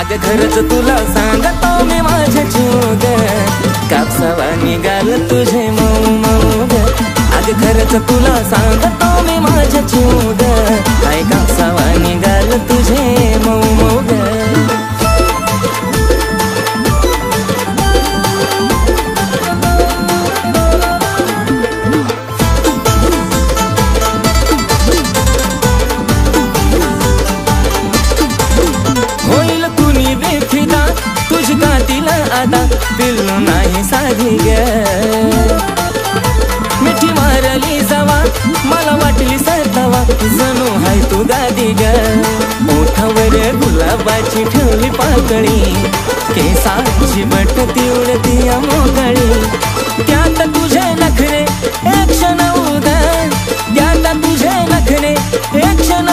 अग खरंच तुला सांगतो मी माझ्या जीव ग, कापसावा निघाल तुझे मऊ मऊ ग. अग खरंच तुला सांगतो मी माझ्या जीव ग, काय कापसावा निघाल तुझे मऊ मऊ ग. होईल कुणी बेफिदा तुझी कातीला आता, पिल्लू नाही साधी ग. मिठी मारली जावा मला वाटली सरतावा, जणू हाय तू गादी ग. ओठावर गुलाबाची ठेवली पाकळी, केसाची बट ती उडती मोकळी. त्यात तुझे नखरे एक क्षण उदा, त्यात तुझे नखरे एक क्षण